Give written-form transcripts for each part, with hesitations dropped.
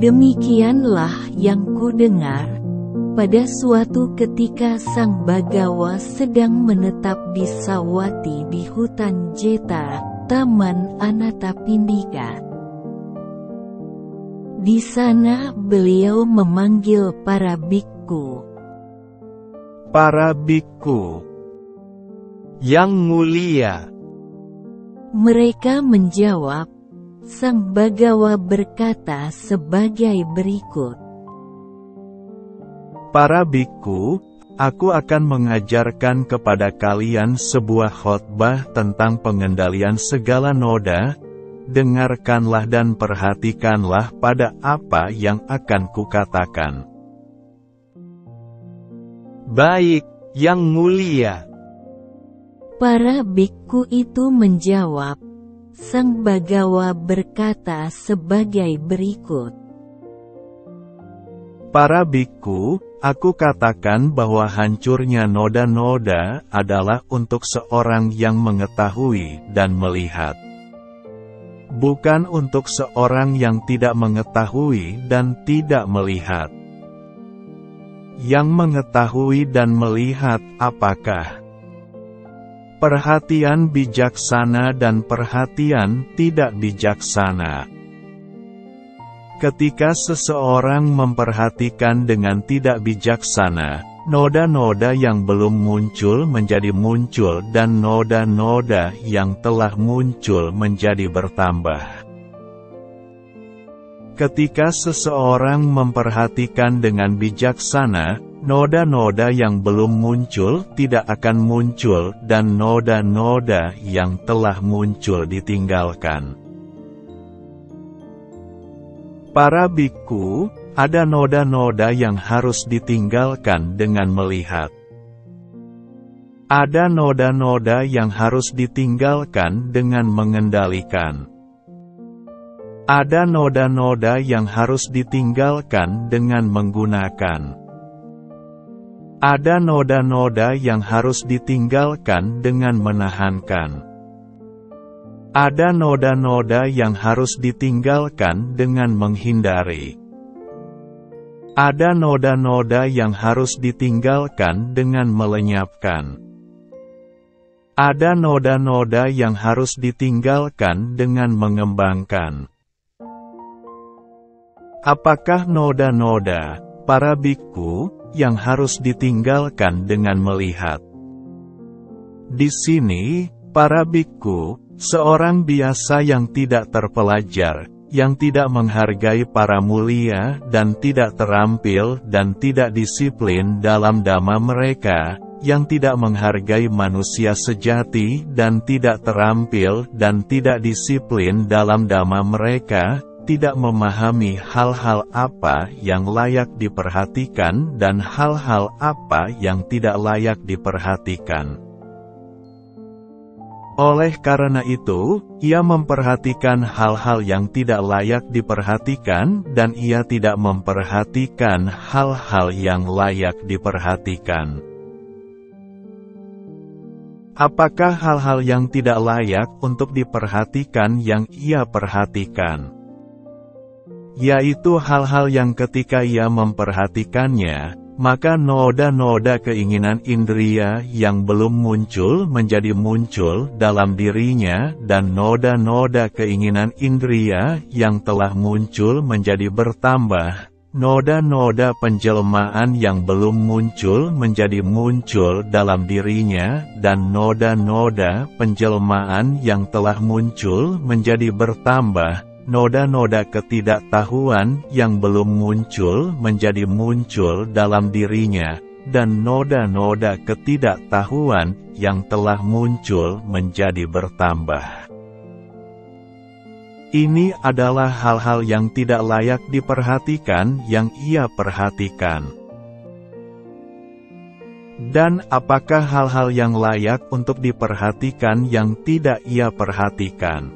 Demikianlah yang kudengar. Pada suatu ketika Sang Bagawa sedang menetap di Sawati di hutan Jeta, Taman Anatapindika. Di sana beliau memanggil para bikku. Para bikku yang mulia. Mereka menjawab. Sang Bagawa berkata sebagai berikut. Para bikku, aku akan mengajarkan kepada kalian sebuah khotbah tentang pengendalian segala noda. Dengarkanlah dan perhatikanlah pada apa yang akan kukatakan. Baik, yang mulia. Para bikku itu menjawab. Sang Bagawa berkata sebagai berikut. Para bikku, aku katakan bahwa hancurnya noda-noda adalah untuk seorang yang mengetahui dan melihat. Bukan untuk seorang yang tidak mengetahui dan tidak melihat. Yang mengetahui dan melihat apakah? Perhatian bijaksana dan perhatian tidak bijaksana. Ketika seseorang memperhatikan dengan tidak bijaksana, noda-noda yang belum muncul menjadi muncul dan noda-noda yang telah muncul menjadi bertambah. Ketika seseorang memperhatikan dengan bijaksana, noda-noda yang belum muncul tidak akan muncul dan noda-noda yang telah muncul ditinggalkan. Para bikku, ada noda-noda yang harus ditinggalkan dengan melihat. Ada noda-noda yang harus ditinggalkan dengan mengendalikan. Ada noda-noda yang harus ditinggalkan dengan menggunakan. Ada noda-noda yang harus ditinggalkan dengan menahankan. Ada noda-noda yang harus ditinggalkan dengan menghindari. Ada noda-noda yang harus ditinggalkan dengan melenyapkan. Ada noda-noda yang harus ditinggalkan dengan mengembangkan. Apakah noda-noda, para bikku, yang harus ditinggalkan dengan melihat? Di sini, para bikku, seorang biasa yang tidak terpelajar, yang tidak menghargai para mulia dan tidak terampil dan tidak disiplin dalam dhamma mereka, yang tidak menghargai manusia sejati dan tidak terampil dan tidak disiplin dalam dhamma mereka, tidak memahami hal-hal apa yang layak diperhatikan dan hal-hal apa yang tidak layak diperhatikan. Oleh karena itu, ia memperhatikan hal-hal yang tidak layak diperhatikan dan ia tidak memperhatikan hal-hal yang layak diperhatikan. Apakah hal-hal yang tidak layak untuk diperhatikan yang ia perhatikan? Yaitu hal-hal yang ketika ia memperhatikannya, maka noda-noda keinginan indria yang belum muncul menjadi muncul dalam dirinya dan noda-noda keinginan indria yang telah muncul menjadi bertambah. Noda-noda penjelmaan yang belum muncul menjadi muncul dalam dirinya dan noda-noda penjelmaan yang telah muncul menjadi bertambah. Noda-noda ketidaktahuan yang belum muncul menjadi muncul dalam dirinya, dan noda-noda ketidaktahuan yang telah muncul menjadi bertambah. Ini adalah hal-hal yang tidak layak diperhatikan yang ia perhatikan. Dan apakah hal-hal yang layak untuk diperhatikan yang tidak ia perhatikan?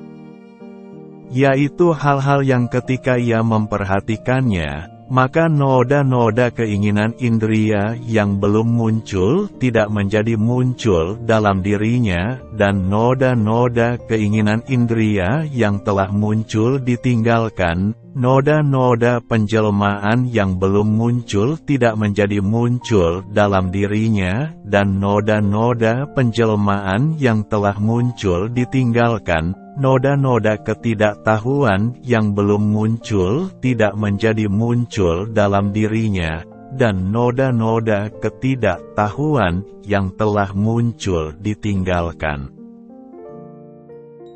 Yaitu hal-hal yang ketika ia memperhatikannya, maka noda-noda keinginan indria yang belum muncul tidak menjadi muncul dalam dirinya, dan noda-noda keinginan indria yang telah muncul ditinggalkan, noda-noda penjelmaan yang belum muncul tidak menjadi muncul dalam dirinya, dan noda-noda penjelmaan yang telah muncul ditinggalkan. Noda-noda ketidaktahuan yang belum muncul tidak menjadi muncul dalam dirinya, dan noda-noda ketidaktahuan yang telah muncul ditinggalkan.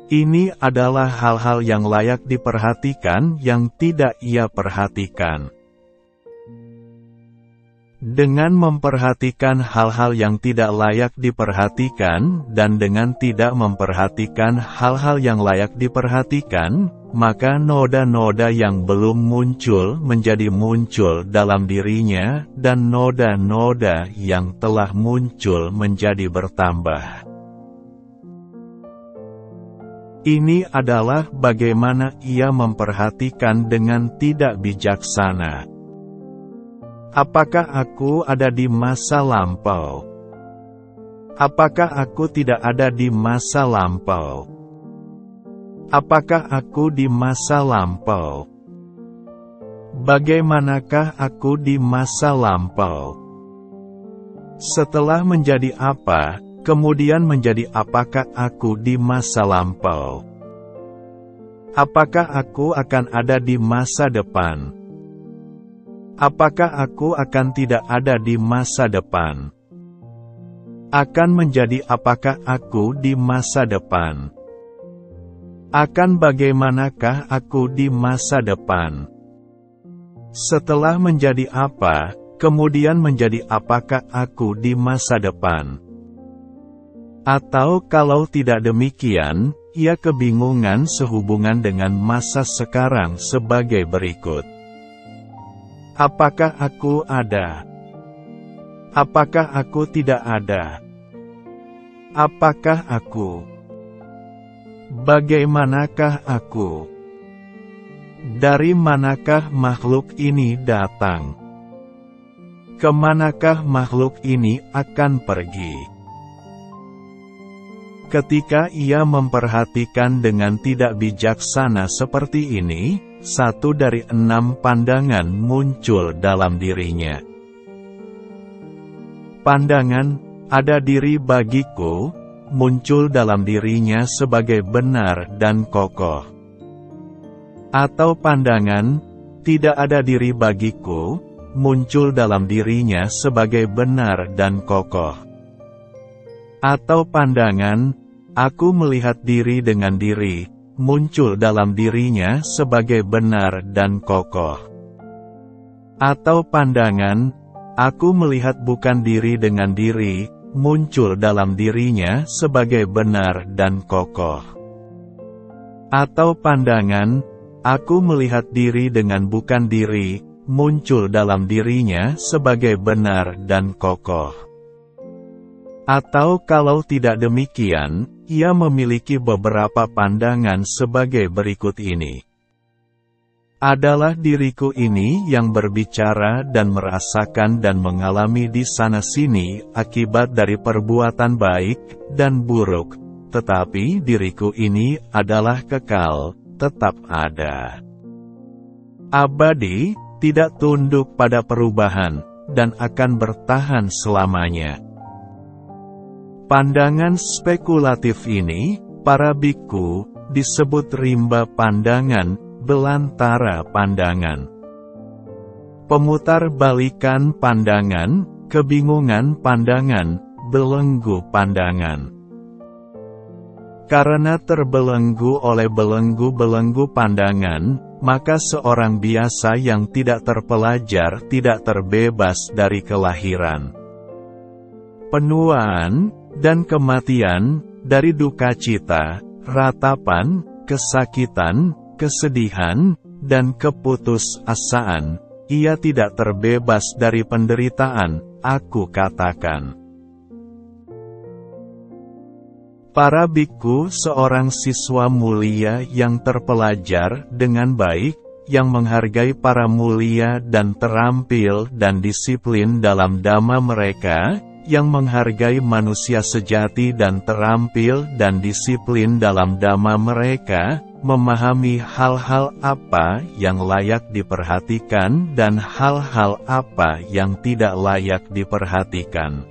Ini adalah hal-hal yang layak diperhatikan yang tidak ia perhatikan. Dengan memperhatikan hal-hal yang tidak layak diperhatikan, dan dengan tidak memperhatikan hal-hal yang layak diperhatikan, maka noda-noda yang belum muncul menjadi muncul dalam dirinya, dan noda-noda yang telah muncul menjadi bertambah. Ini adalah bagaimana ia memperhatikan dengan tidak bijaksana. Apakah aku ada di masa lampau? Apakah aku tidak ada di masa lampau? Apakah aku di masa lampau? Bagaimanakah aku di masa lampau? Setelah menjadi apa, kemudian menjadi apakah aku di masa lampau? Apakah aku akan ada di masa depan? Apakah aku akan tidak ada di masa depan? Akan menjadi apakah aku di masa depan? Akan bagaimanakah aku di masa depan? Setelah menjadi apa, kemudian menjadi apakah aku di masa depan? Atau kalau tidak demikian, ia kebingungan sehubungan dengan masa sekarang sebagai berikut. Apakah aku ada? Apakah aku tidak ada? Apakah aku? Bagaimanakah aku? Dari manakah makhluk ini datang? Kemanakah makhluk ini akan pergi? Ketika ia memperhatikan dengan tidak bijaksana seperti ini, 1 dari 6 pandangan muncul dalam dirinya. Pandangan, ada diri bagiku, muncul dalam dirinya sebagai benar dan kokoh. Atau pandangan, tidak ada diri bagiku, muncul dalam dirinya sebagai benar dan kokoh. Atau pandangan, aku melihat diri dengan diri, muncul dalam dirinya sebagai benar dan kokoh. Atau pandangan, aku melihat bukan diri dengan diri, muncul dalam dirinya sebagai benar dan kokoh. Atau pandangan, aku melihat diri dengan bukan diri, muncul dalam dirinya sebagai benar dan kokoh. Atau kalau tidak demikian, ia memiliki beberapa pandangan sebagai berikut ini. Adalah diriku ini yang berbicara dan merasakan dan mengalami di sana-sini akibat dari perbuatan baik dan buruk, tetapi diriku ini adalah kekal, tetap ada. Abadi, tidak tunduk pada perubahan, dan akan bertahan selamanya. Pandangan spekulatif ini, para biku, disebut rimba pandangan, belantara pandangan. Pemutar balikan pandangan, kebingungan pandangan, belenggu pandangan. Karena terbelenggu oleh belenggu-belenggu pandangan, maka seorang biasa yang tidak terpelajar tidak terbebas dari kelahiran, penuaan, dan kematian, dari duka cita, ratapan, kesakitan, kesedihan, dan keputusasaan. Ia tidak terbebas dari penderitaan, aku katakan. Para biku seorang siswa mulia yang terpelajar dengan baik, yang menghargai para mulia dan terampil dan disiplin dalam dhamma mereka, yang menghargai manusia sejati dan terampil dan disiplin dalam dhamma mereka, memahami hal-hal apa yang layak diperhatikan dan hal-hal apa yang tidak layak diperhatikan.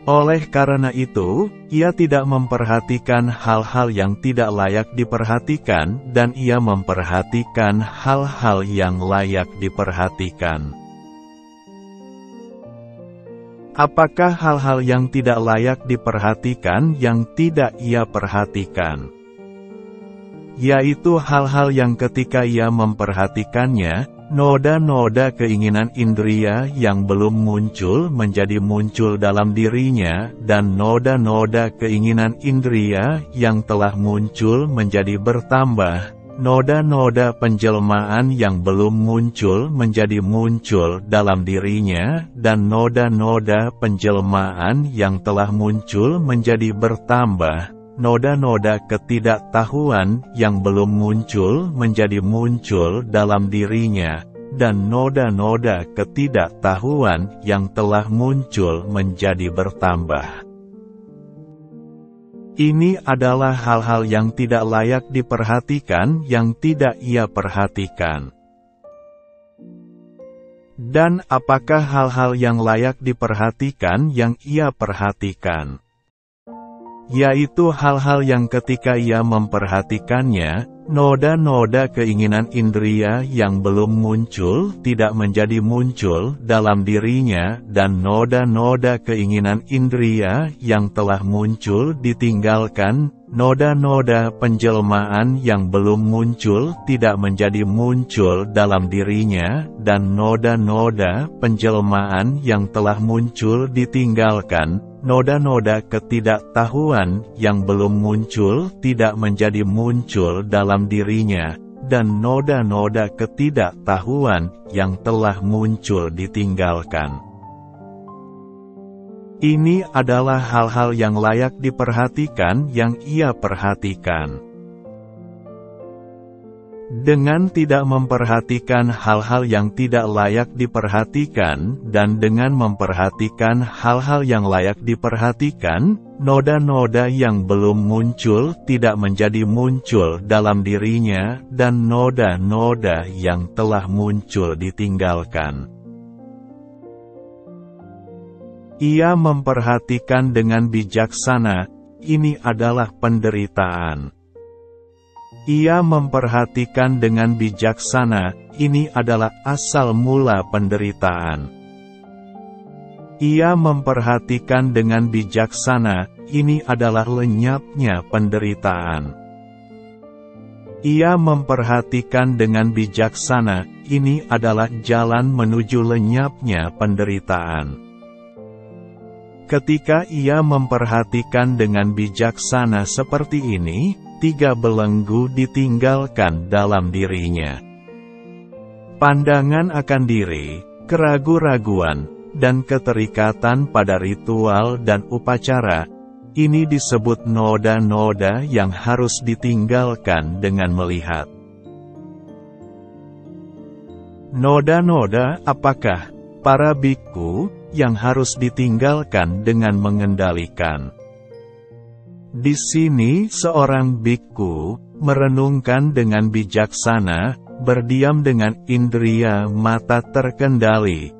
Oleh karena itu, ia tidak memperhatikan hal-hal yang tidak layak diperhatikan dan ia memperhatikan hal-hal yang layak diperhatikan. Apakah hal-hal yang tidak layak diperhatikan yang tidak ia perhatikan? Yaitu hal-hal yang ketika ia memperhatikannya, noda-noda keinginan indria yang belum muncul menjadi muncul dalam dirinya, dan noda-noda keinginan indria yang telah muncul menjadi bertambah. Noda-noda penjelmaan yang belum muncul menjadi muncul dalam dirinya, dan noda-noda penjelmaan yang telah muncul menjadi bertambah. Noda-noda ketidaktahuan yang belum muncul menjadi muncul dalam dirinya, dan noda-noda ketidaktahuan yang telah muncul menjadi bertambah. Ini adalah hal-hal yang tidak layak diperhatikan yang tidak ia perhatikan. Dan apakah hal-hal yang layak diperhatikan yang ia perhatikan? Yaitu hal-hal yang ketika ia memperhatikannya, noda-noda keinginan indria yang belum muncul tidak menjadi muncul dalam dirinya, dan noda-noda keinginan indria yang telah muncul ditinggalkan. Noda-noda penjelmaan yang belum muncul tidak menjadi muncul dalam dirinya, dan noda-noda penjelmaan yang telah muncul ditinggalkan. Noda-noda ketidaktahuan yang belum muncul tidak menjadi muncul dalam dirinya, dan noda-noda ketidaktahuan yang telah muncul ditinggalkan. Ini adalah hal-hal yang layak diperhatikan yang ia perhatikan. Dengan tidak memperhatikan hal-hal yang tidak layak diperhatikan, dan dengan memperhatikan hal-hal yang layak diperhatikan, noda-noda yang belum muncul tidak menjadi muncul dalam dirinya, dan noda-noda yang telah muncul ditinggalkan. Ia memperhatikan dengan bijaksana, ini adalah penderitaan. Ia memperhatikan dengan bijaksana, ini adalah asal mula penderitaan. Ia memperhatikan dengan bijaksana, ini adalah lenyapnya penderitaan. Ia memperhatikan dengan bijaksana, ini adalah jalan menuju lenyapnya penderitaan. Ketika ia memperhatikan dengan bijaksana seperti ini, 3 belenggu ditinggalkan dalam dirinya. Pandangan akan diri, keraguan-raguan, dan keterikatan pada ritual dan upacara, ini disebut noda-noda yang harus ditinggalkan dengan melihat. Noda-noda apakah, para biku, yang harus ditinggalkan dengan mengendalikan? Di sini seorang biku merenungkan dengan bijaksana, berdiam dengan indria mata terkendali.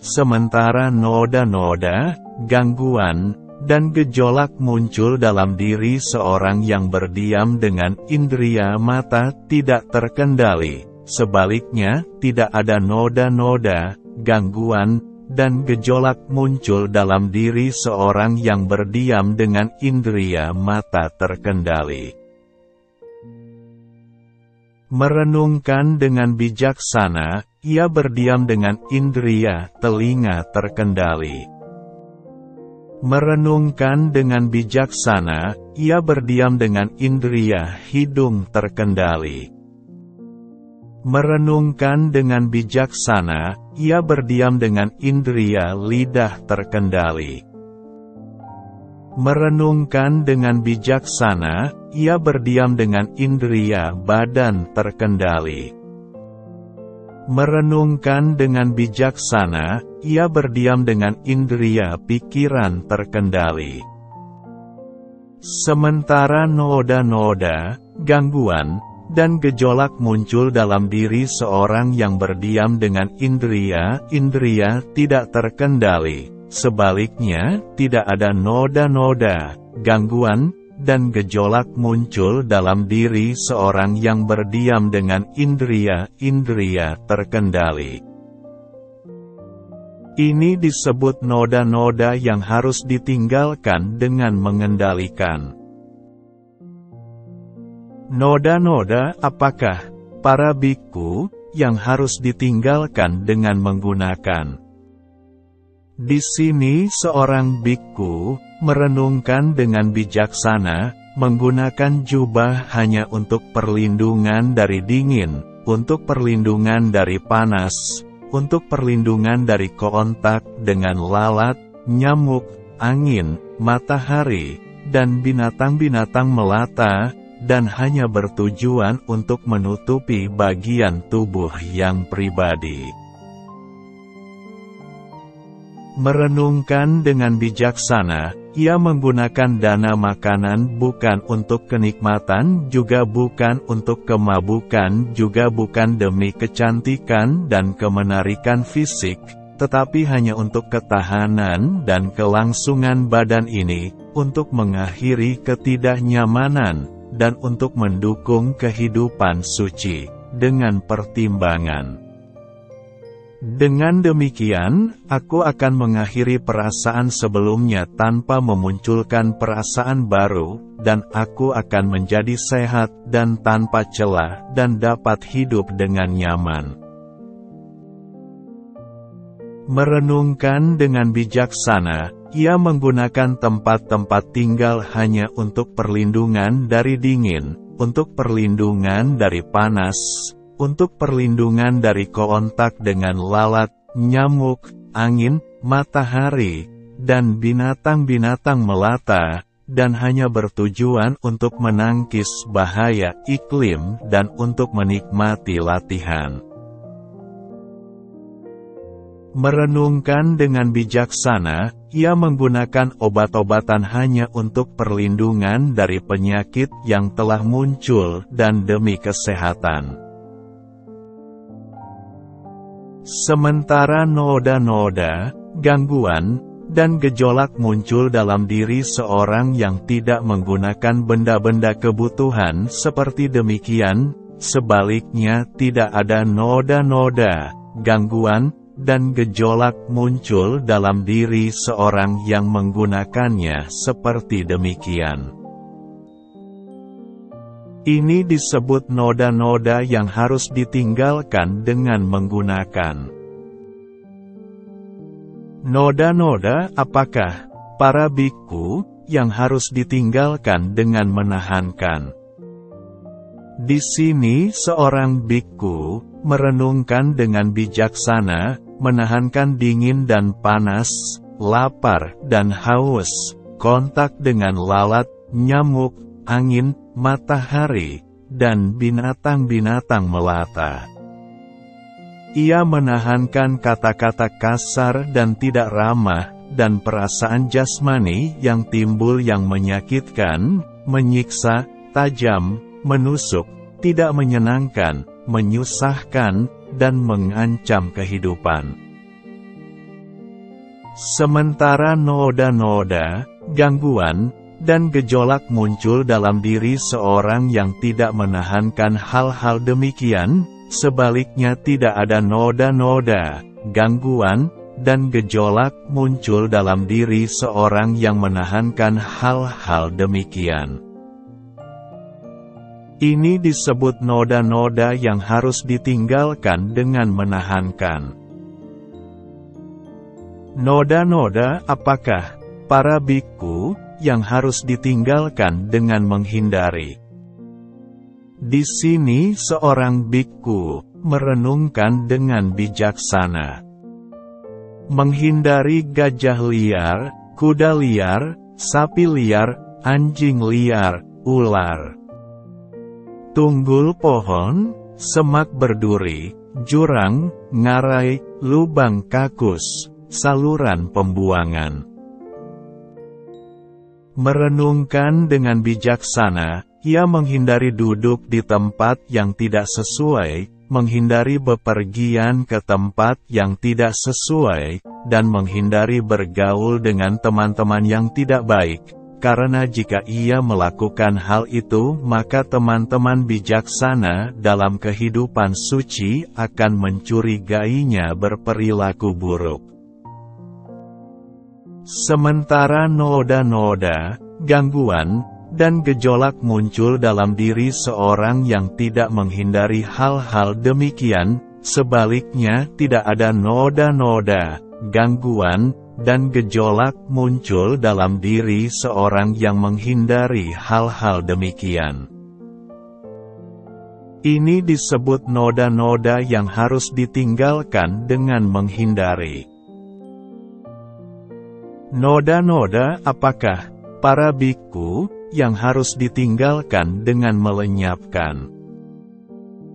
Sementara noda-noda, gangguan, dan gejolak muncul dalam diri seorang yang berdiam dengan indria mata tidak terkendali. Sebaliknya, tidak ada noda-noda, gangguan, dan gejolak muncul dalam diri seorang yang berdiam dengan indria mata terkendali. Merenungkan dengan bijaksana, ia berdiam dengan indria telinga terkendali. Merenungkan dengan bijaksana, ia berdiam dengan indria hidung terkendali. Merenungkan dengan bijaksana, ia berdiam dengan indria lidah terkendali. Merenungkan dengan bijaksana, ia berdiam dengan indria badan terkendali. Merenungkan dengan bijaksana, ia berdiam dengan indria pikiran terkendali. Sementara noda-noda, gangguan, dan gejolak muncul dalam diri seorang yang berdiam dengan indria tidak terkendali. Sebaliknya, tidak ada noda-noda, gangguan, dan gejolak muncul dalam diri seorang yang berdiam dengan indria terkendali. Ini disebut noda-noda yang harus ditinggalkan dengan mengendalikan. Noda-noda apakah, para biku, yang harus ditinggalkan dengan menggunakan? Di sini seorang biku merenungkan dengan bijaksana, menggunakan jubah hanya untuk perlindungan dari dingin, untuk perlindungan dari panas, untuk perlindungan dari kontak dengan lalat, nyamuk, angin, matahari, dan binatang-binatang melata, dan hanya bertujuan untuk menutupi bagian tubuh yang pribadi. Merenungkan dengan bijaksana, ia menggunakan dana makanan bukan untuk kenikmatan, juga bukan untuk kemabukan, juga bukan demi kecantikan dan kemenarikan fisik, tetapi hanya untuk ketahanan dan kelangsungan badan ini, untuk mengakhiri ketidaknyamanan, dan untuk mendukung kehidupan suci, dengan pertimbangan. Dengan demikian, aku akan mengakhiri perasaan sebelumnya tanpa memunculkan perasaan baru, dan aku akan menjadi sehat dan tanpa celah, dan dapat hidup dengan nyaman. Merenungkan dengan bijaksana, ia menggunakan tempat-tempat tinggal hanya untuk perlindungan dari dingin, untuk perlindungan dari panas, untuk perlindungan dari kontak dengan lalat, nyamuk, angin, matahari, dan binatang-binatang melata, dan hanya bertujuan untuk menangkis bahaya iklim dan untuk menikmati latihan. Merenungkan dengan bijaksana, ia menggunakan obat-obatan hanya untuk perlindungan dari penyakit yang telah muncul dan demi kesehatan. Sementara noda-noda, gangguan, dan gejolak muncul dalam diri seorang yang tidak menggunakan benda-benda kebutuhan seperti demikian, sebaliknya tidak ada noda-noda, gangguan, dan gejolak muncul dalam diri seorang yang menggunakannya seperti demikian. Ini disebut noda-noda yang harus ditinggalkan dengan menggunakan. Noda-noda apakah, para biku, yang harus ditinggalkan dengan menahankan? Di sini seorang biku merenungkan dengan bijaksana, menahankan dingin dan panas, lapar dan haus, kontak dengan lalat, nyamuk, angin, matahari, dan binatang-binatang melata. Ia menahankan kata-kata kasar dan tidak ramah, dan perasaan jasmani yang timbul yang menyakitkan, menyiksa, tajam, menusuk, tidak menyenangkan, menyusahkan, dan mengancam kehidupan. Sementara noda-noda, gangguan, dan gejolak muncul dalam diri seorang yang tidak menahankan hal-hal demikian, sebaliknya tidak ada noda-noda, gangguan, dan gejolak muncul dalam diri seorang yang menahankan hal-hal demikian. Ini disebut noda-noda yang harus ditinggalkan dengan menahankan. Noda-noda apakah, para biku, yang harus ditinggalkan dengan menghindari? Di sini seorang biku merenungkan dengan bijaksana. Menghindari gajah liar, kuda liar, sapi liar, anjing liar, ular, tunggul pohon, semak berduri, jurang, ngarai, lubang kakus, saluran pembuangan. Merenungkan dengan bijaksana, ia menghindari duduk di tempat yang tidak sesuai, menghindari bepergian ke tempat yang tidak sesuai, dan menghindari bergaul dengan teman-teman yang tidak baik. Karena jika ia melakukan hal itu, maka teman-teman bijaksana dalam kehidupan suci akan mencurigainya berperilaku buruk. Sementara noda-noda, gangguan, dan gejolak muncul dalam diri seorang yang tidak menghindari hal-hal demikian, sebaliknya tidak ada noda-noda, gangguan, dan gejolak muncul dalam diri seorang yang menghindari hal-hal demikian. Ini disebut noda-noda yang harus ditinggalkan dengan menghindari. Noda-noda apakah, para biku, yang harus ditinggalkan dengan melenyapkan?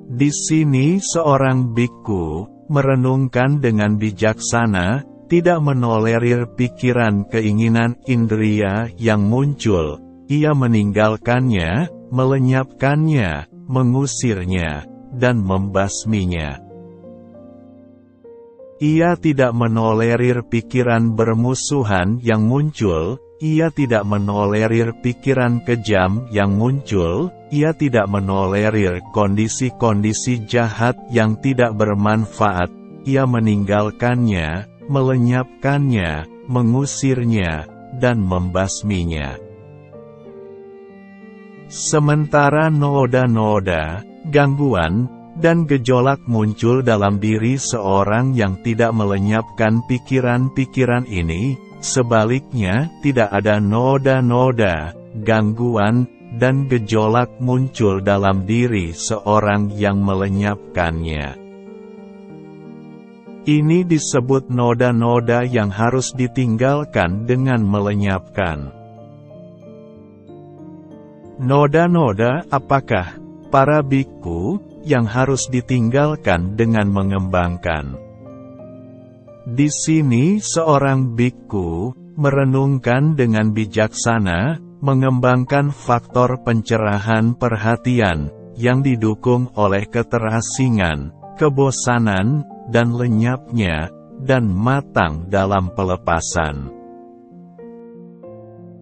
Di sini seorang biku merenungkan dengan bijaksana, tidak menolerir pikiran keinginan indria yang muncul. Ia meninggalkannya, melenyapkannya, mengusirnya, dan membasminya. Ia tidak menolerir pikiran bermusuhan yang muncul, ia tidak menolerir pikiran kejam yang muncul, ia tidak menolerir kondisi-kondisi jahat yang tidak bermanfaat, ia meninggalkannya, melenyapkannya, mengusirnya, dan membasminya. Sementara noda-noda, gangguan, dan gejolak muncul dalam diri seorang yang tidak melenyapkan pikiran-pikiran ini, sebaliknya tidak ada noda-noda, gangguan, dan gejolak muncul dalam diri seorang yang melenyapkannya. Ini disebut noda-noda yang harus ditinggalkan dengan melenyapkan. Noda-noda apakah, para biku, yang harus ditinggalkan dengan mengembangkan? Di sini seorang biku merenungkan dengan bijaksana, mengembangkan faktor pencerahan perhatian, yang didukung oleh keterasingan, kebosanan, dan lenyapnya, dan matang dalam pelepasan.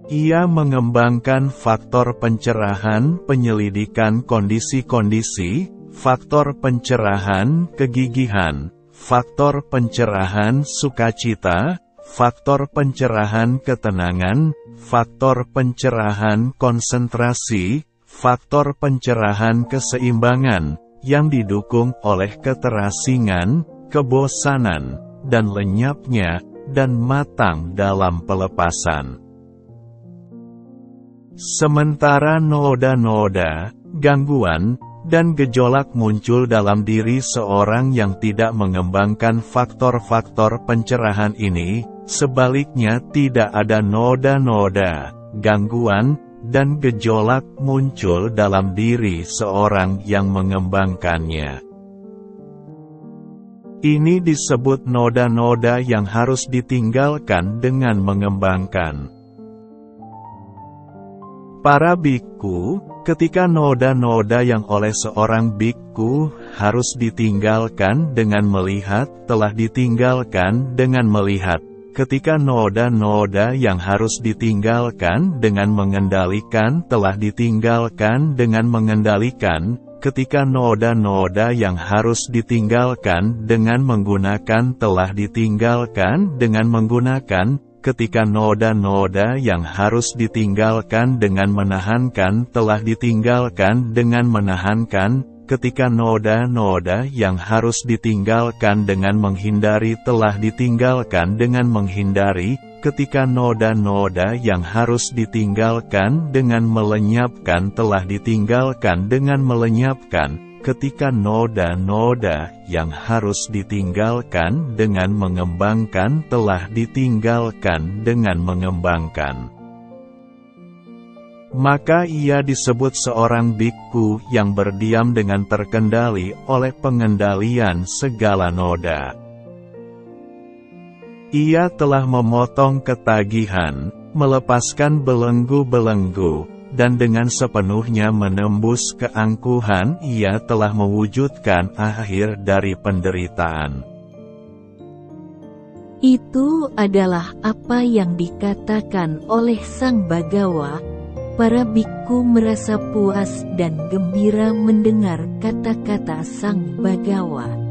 Ia mengembangkan faktor pencerahan penyelidikan kondisi-kondisi, faktor pencerahan kegigihan, faktor pencerahan sukacita, faktor pencerahan ketenangan, faktor pencerahan konsentrasi, faktor pencerahan keseimbangan, yang didukung oleh keterasingan, kebosanan, dan lenyapnya, dan matang dalam pelepasan. Sementara noda-noda, gangguan, dan gejolak muncul dalam diri seorang yang tidak mengembangkan faktor-faktor pencerahan ini, sebaliknya tidak ada noda-noda, gangguan, dan gejolak muncul dalam diri seorang yang mengembangkannya. Ini disebut noda-noda yang harus ditinggalkan dengan mengembangkan. Para biku, ketika noda-noda yang oleh seorang biku harus ditinggalkan dengan melihat, telah ditinggalkan dengan melihat. Ketika noda-noda yang harus ditinggalkan dengan mengendalikan telah ditinggalkan dengan mengendalikan, ketika noda-noda yang harus ditinggalkan dengan menggunakan telah ditinggalkan dengan menggunakan, ketika noda-noda yang harus ditinggalkan dengan menahankan telah ditinggalkan dengan menahankan, ketika noda-noda yang harus ditinggalkan dengan menghindari telah ditinggalkan dengan menghindari, ketika noda-noda yang harus ditinggalkan dengan melenyapkan telah ditinggalkan dengan melenyapkan, ketika noda-noda yang harus ditinggalkan dengan mengembangkan telah ditinggalkan dengan mengembangkan. Maka ia disebut seorang biku yang berdiam dengan terkendali oleh pengendalian segala noda. Ia telah memotong ketagihan, melepaskan belenggu-belenggu, dan dengan sepenuhnya menembus keangkuhan ia telah mewujudkan akhir dari penderitaan. Itu adalah apa yang dikatakan oleh Sang Bagawa. Para bikku merasa puas dan gembira mendengar kata-kata Sang Bagawa.